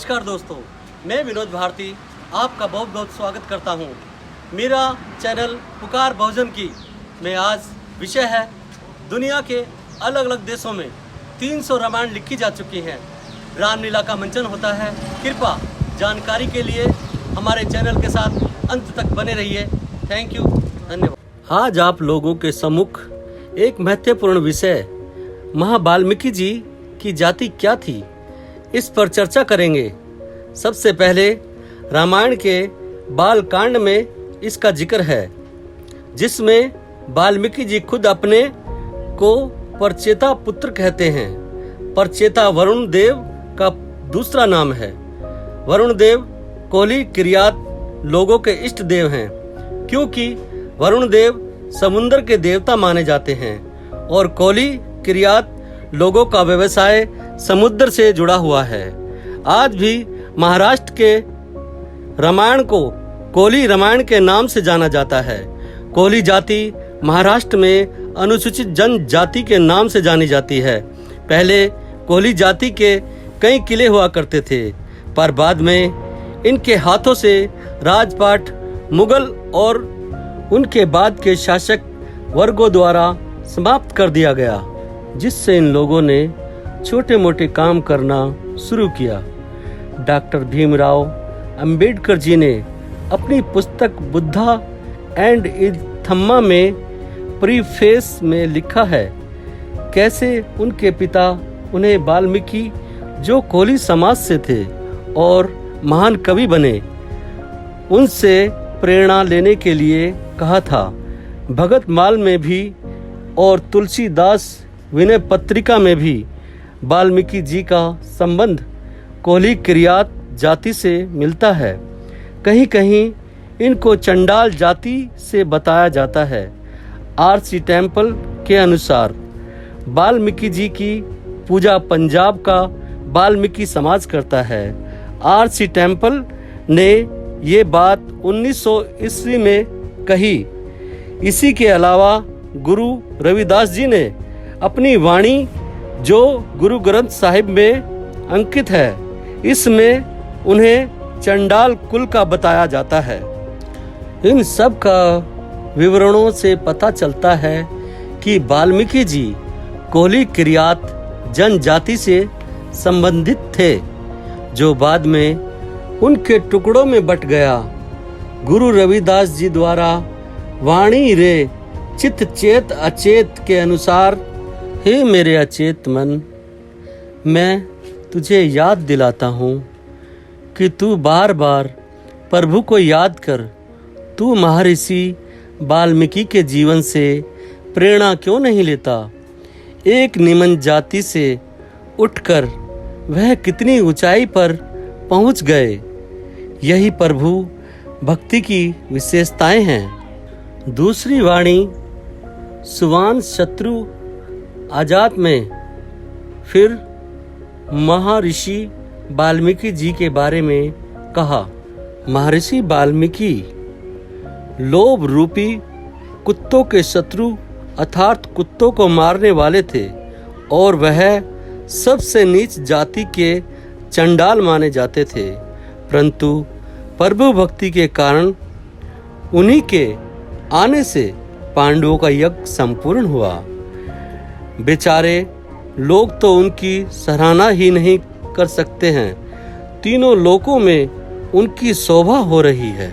नमस्कार दोस्तों, मैं विनोद भारती आपका बहुत बहुत स्वागत करता हूं। मेरा चैनल पुकार बहुजन की में आज विषय है दुनिया के अलग अलग देशों में 300 रामायण लिखी जा चुकी हैं। रामलीला का मंचन होता है। कृपया जानकारी के लिए हमारे चैनल के साथ अंत तक बने रहिए। थैंक यू, धन्यवाद। आज आप लोगों के सम्मुख एक महत्वपूर्ण विषय महावाल्मीकि जी की जाति क्या थी, इस पर चर्चा करेंगे। सबसे पहले रामायण के बाल कांड में इसका जिक्र है, जिसमें वाल्मीकि जी खुद अपने को परचेता पुत्र कहते हैं। परचेता वरुण देव का दूसरा नाम है। वरुण देव कोली किरियात लोगों के इष्ट देव हैं, क्योंकि वरुण देव समुद्र के देवता माने जाते हैं और कोली किरियात लोगों का व्यवसाय समुद्र से जुड़ा हुआ है। आज भी महाराष्ट्र के रामायण को कोली रामायण के नाम से जाना जाता है। कोली जाति महाराष्ट्र में अनुसूचित जनजाति के नाम से जानी जाती है। पहले कोली जाति के कई किले हुआ करते थे, पर बाद में इनके हाथों से राजपाट मुगल और उनके बाद के शासक वर्गों द्वारा समाप्त कर दिया गया, जिससे इन लोगों ने छोटे मोटे काम करना शुरू किया। डॉक्टर भीमराव अंबेडकर जी ने अपनी पुस्तक बुद्धा एंड इज थम्मा में प्रीफेस में लिखा है कैसे उनके पिता उन्हें वाल्मीकि, जो कोली समाज से थे और महान कवि बने, उनसे प्रेरणा लेने के लिए कहा था। भगत माल में भी और तुलसीदास विनय पत्रिका में भी वाल्मीकि जी का संबंध कोली किरियात जाति से मिलता है। कहीं कहीं इनको चंडाल जाति से बताया जाता है। आरसी टेम्पल के अनुसार वाल्मीकि जी की पूजा पंजाब का वाल्मीकि समाज करता है। आरसी टेम्पल ने ये बात 1900 ईस्वी में कही। इसी के अलावा गुरु रविदास जी ने अपनी वाणी, जो गुरु ग्रंथ साहिब में अंकित है, इसमें उन्हें चंडाल कुल का बताया जाता है। इन सब का विवरणों से पता चलता है कि वाल्मीकि जी कोली किरियात जनजाति से संबंधित थे, जो बाद में उनके टुकड़ों में बट गया। गुरु रविदास जी द्वारा वाणी रे चित चेत अचेत के अनुसार, हे मेरे अचेत मन, मैं तुझे याद दिलाता हूँ कि तू बार बार प्रभु को याद कर। तू महर्षि वाल्मीकि के जीवन से प्रेरणा क्यों नहीं लेता? एक निम्न जाति से उठकर वह कितनी ऊंचाई पर पहुँच गए। यही प्रभु भक्ति की विशेषताएं हैं। दूसरी वाणी सुवान शत्रु आजात में फिर महर्षि वाल्मीकि जी के बारे में कहा। महर्षि वाल्मीकि लोभ रूपी कुत्तों के शत्रु अर्थात कुत्तों को मारने वाले थे और वह सबसे नीच जाति के चंडाल माने जाते थे, परंतु प्रभु भक्ति के कारण उन्हीं के आने से पांडवों का यज्ञ संपूर्ण हुआ। बेचारे लोग तो उनकी सराहना ही नहीं कर सकते हैं। तीनों लोकों में उनकी शोभा हो रही है।